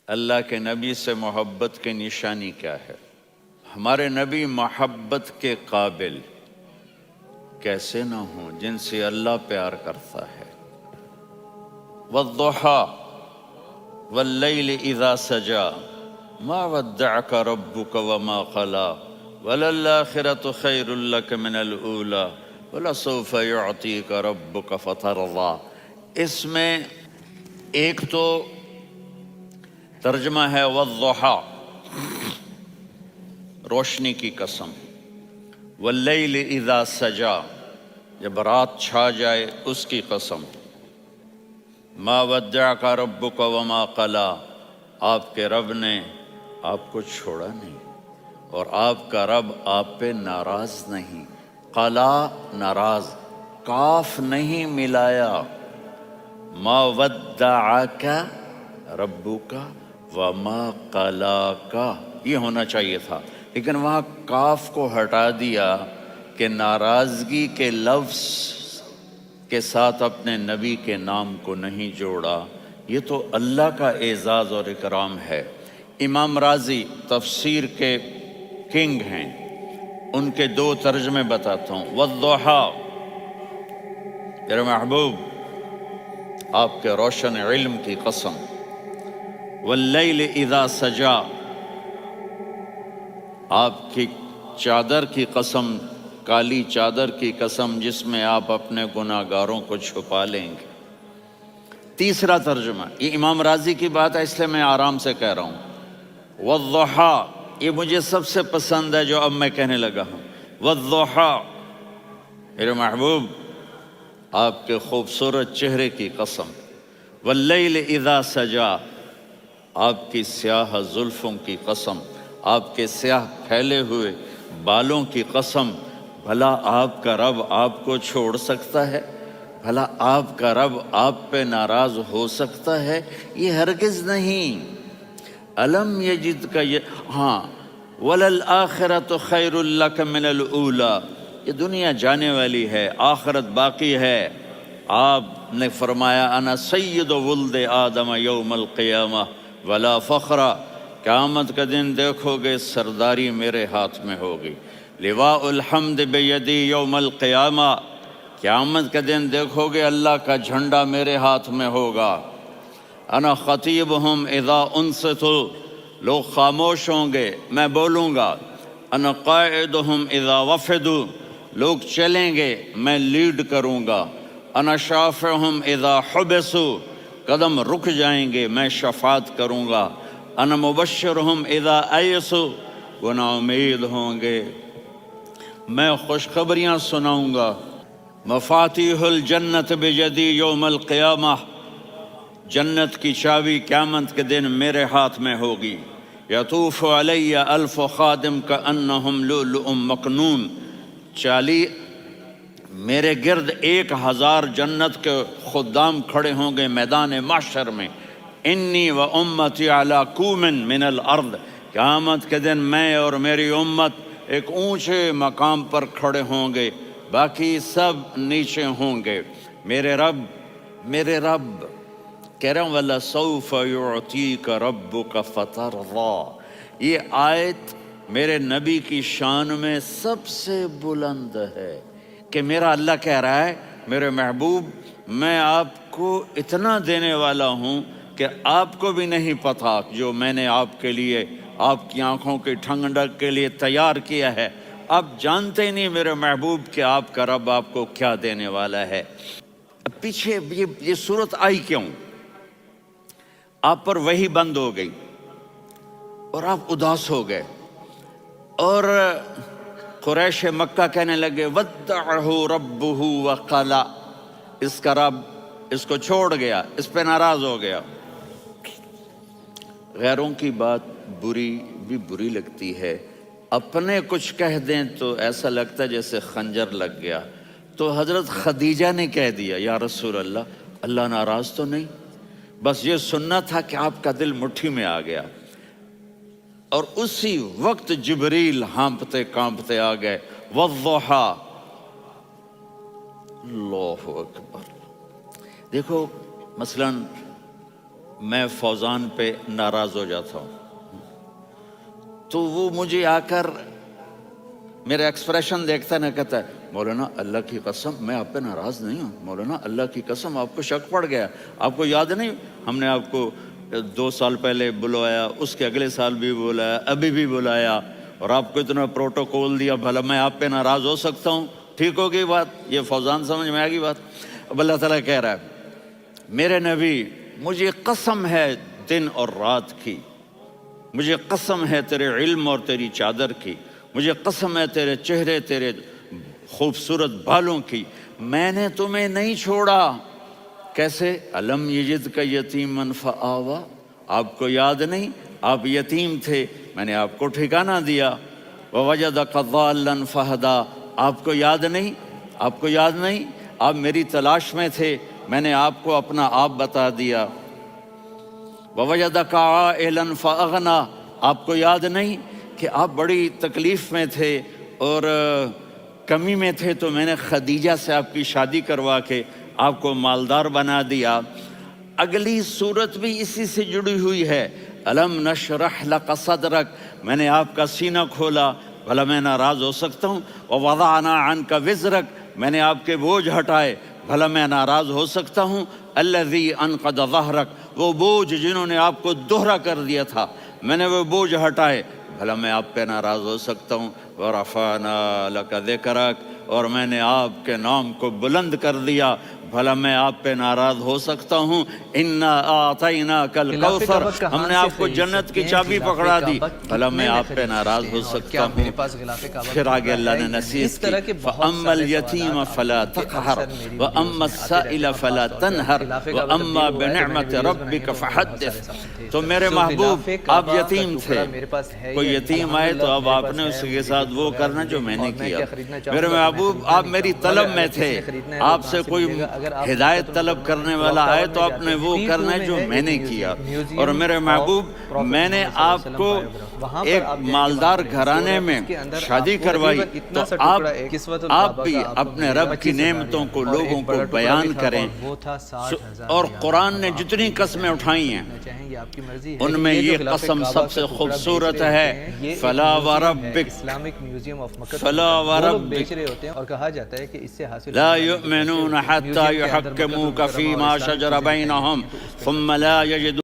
اللہ کے نبی سے محبت کی نشانی کیا ہے؟ ہمارے نبی محبت کے قابل کیسے نہ ہوں جن سے اللہ پیار کرتا ہے۔ والضحیٰ واللیل اذا سجا ما ودعک ربک وما قلی وللآخرۃ خیر لک من الاولی ولسوف یعطیک ربک فترضی۔ اس میں ایک تو ترجمہ ہے والضحیٰ، روشنی کی قسم، واللیل اذا سجا، جب رات چھا جائے اس کی قسم، ما ودعک ربک وما قلی، آپ کے رب نے آپ کو چھوڑا نہیں اور آپ کا رب آپ پہ ناراض نہیں۔ قلا ناراض، کاف نہیں ملایا، ما ودعک ربک وما قلاک یہ ہونا چاہیے تھا، لیکن وہاں کاف کو ہٹا دیا کہ ناراضگی کے لفظ کے ساتھ اپنے نبی کے نام کو نہیں جوڑا۔ یہ تو اللہ کا اعزاز اور اکرام ہے۔ امام رازی تفسیر کے کنگ ہیں، ان کے دو ترجمے بتاتا ہوں۔ والضحیٰ، میرے محبوب آپ کے روشن علم کی قسم، واللیل اذا سجا، آپ کی چادر کی قسم، کالی چادر کی قسم جس میں آپ اپنے گناہ گاروں کو چھپا لیں گے۔ تیسرا ترجمہ، یہ امام راضی کی بات ہے اس لیے میں آرام سے کہہ رہا ہوں۔ والضحیٰ، یہ مجھے سب سے پسند ہے جو اب میں کہنے لگا ہوں۔ والضحیٰ، میرے محبوب آپ کے خوبصورت چہرے کی قسم، واللیل اذا سجا، آپ کی سیاہ زلفوں کی قسم، آپ کے سیاہ پھیلے ہوئے بالوں کی قسم۔ بھلا آپ کا رب آپ کو چھوڑ سکتا ہے؟ بھلا آپ کا رب آپ پہ ناراض ہو سکتا ہے؟ یہ ہرگز نہیں۔ الم یجد کا ہاں، وللآخرۃ خیر لک من الاولی، یہ دنیا جانے والی ہے، آخرت باقی ہے۔ آپ نے فرمایا انا سید ولد آدم یوم القیامہ ولا فخر، قیامت کا دن دیکھو گے سرداری میرے ہاتھ میں ہوگی۔ لواء الحمد بیدی یوم القیامہ، قیامت کا دن دیکھو گے اللہ کا جھنڈا میرے ہاتھ میں ہوگا۔ انا خطیبہم اذا انصتوا، لوگ خاموش ہوں گے میں بولوں گا۔ انا قائدہم اذا وفدوا، لوگ چلیں گے میں لیڈ کروں گا۔ انا شافعہم اذا حبسوا، قدم رک جائیں گے میں شفاعت کروں گا۔ انا مبشرہم اذا ایسوا، وہ نا امید ہوں گے میں خوشخبریاں سناؤں گا۔ مفاتیح الجنت بیدی یوم القیامہ، جنت کی چابی قیامت کے دن میرے ہاتھ میں ہوگی۔ یطوف علی الف خادم کانہم لؤلؤ مکنون، میرے گرد 1000 جنت کے خدام کھڑے ہوں گے میدان محشر میں۔ انی و امتی علی کومن من الارض، قیامت کے دن میں اور میری امت ایک اونچے مقام پر کھڑے ہوں گے، باقی سب نیچے ہوں گے۔ میرے رب کہہ رہا ہوں وَلَسَوْفَ يُعْطِيكَ رَبُّكَ فَتَرْضَىٰ، یہ آیت میرے نبی کی شان میں سب سے بلند ہے کہ میرا اللہ کہہ رہا ہے میرے محبوب میں آپ کو اتنا دینے والا ہوں کہ آپ کو بھی نہیں پتا جو میں نے آپ کے لیے، آپ کی آنکھوں کی ٹھنڈک کے لیے تیار کیا ہے۔ آپ جانتے نہیں میرے محبوب کہ آپ کا رب آپ کو کیا دینے والا ہے۔ اب پیچھے یہ صورت آئی کیوں؟ آپ پر وحی بند ہو گئی اور آپ اداس ہو گئے، اور قریش مکہ کہنے لگے ودعہ ربہ وقلا، اس کا رب اس کو چھوڑ گیا، اس پہ ناراض ہو گیا۔ غیروں کی بات بری لگتی ہے، اپنے کچھ کہہ دیں تو ایسا لگتا ہے جیسے خنجر لگ گیا۔ تو حضرت خدیجہ نے کہہ دیا یا رسول اللہ ناراض تو نہیں؟ بس یہ سننا تھا کہ آپ کا دل مٹھی میں آ گیا۔ اور اسی وقت جبریل ہانپتے کانپتے آ گئے۔ والضحیٰ، اللہ اکبر۔ دیکھو مثلاً میں فوزان پہ ناراض ہو جاتا ہوں تو وہ مجھے آ کر میرا ایکسپریشن دیکھتا ہے نا، کہتا ہے مولانا اللہ کی قسم میں آپ پہ ناراض نہیں ہوں، مولانا اللہ کی قسم آپ کو شک پڑ گیا، آپ کو یاد نہیں ہم نے آپ کو 2 سال پہلے بلوایا، اس کے اگلے سال بھی بلایا، ابھی بھی بلایا، اور آپ کو اتنا پروٹوکول دیا، بھلا میں آپ پہ ناراض ہو سکتا ہوں؟ ٹھیک ہو گئی بات؟ یہ فوزان سمجھ میں آ گئی بات؟ اب اللہ تعالیٰ کہہ رہا ہے میرے نبی مجھے قسم ہے دن اور رات کی، مجھے قسم ہے تیرے علم اور تیری چادر کی، مجھے قسم ہے تیرے چہرے، تیرے خوبصورت بالوں کی، میں نے تمہیں نہیں چھوڑا۔ کیسے؟ الم یجد کا یتیمن فآوا، آپ کو یاد نہیں آپ یتیم تھے، میں نے آپ کو ٹھکانہ دیا۔ ووجدک ضالا فہدا، آپ کو یاد نہیں، آپ کو یاد نہیں آپ میری تلاش میں تھے، میں نے آپ کو اپنا آپ بتا دیا۔ ووجدک عائلا فاغنا، آپ کو یاد نہیں کہ آپ بڑی تکلیف میں تھے اور کمی میں تھے تو میں نے خدیجہ سے آپ کی شادی کروا کے آپ کو مالدار بنا دیا۔ اگلی صورت بھی اسی سے جڑی ہوئی ہے، الم نشرح لک صدرک، میں نے آپ کا سینہ کھولا، بھلا میں ناراض ہو سکتا ہوں؟ ووضعنا عنک وزرک، میں نے آپ کے بوجھ ہٹائے، بھلا میں ناراض ہو سکتا ہوں؟ الذی انقض ظہرک، وہ بوجھ جنہوں نے آپ کو دوہرا کر دیا تھا، میں نے وہ بوجھ ہٹائے، بھلا میں آپ پہ ناراض ہو سکتا ہوں؟ ورفعنا لک ذکرک، اور میں نے آپ کے نام کو بلند کر دیا، بھلا میں آپ پہ ناراض ہو سکتا ہوں؟ انا اعطیناک الکوثر، ہم نے آپ کو جنت کی چابی پکڑا دی، بھلا میں آپ پہ ناراض ہو سکتا ہوں؟ پھر آگے اللہ نے نصیحت کی، فاما الیتیم فلا تقہر واما السائل فلا تنہر واما بنعمت ربک فحدث۔ تو میرے محبوب آپ یتیم تھے، کوئی یتیم آئے تو اب آپ نے اس کے ساتھ وہ کرنا جو میں نے کیا۔ میرے محبوب آپ میری طلب میں تھے، آپ سے کوئی ہدایت طلب کرنے والا آئے تو آپ نے وہ کرنا جو میں نے کیا۔ اور میرے محبوب میں نے آپ کو ایک مالدار گھرانے میں شادی کروائی تو آپ بھی اپنے رب کی نعمتوں کو لوگوں کو بیان کریں۔ اور قرآن نے جتنی قسمیں اٹھائی ہیں ان میں یہ قسم سب سے خوبصورت ہے، فلا وربک، فلا وربک لا یؤمنون حتی یحکموک فیما شجر بینہم ثم لا یجدون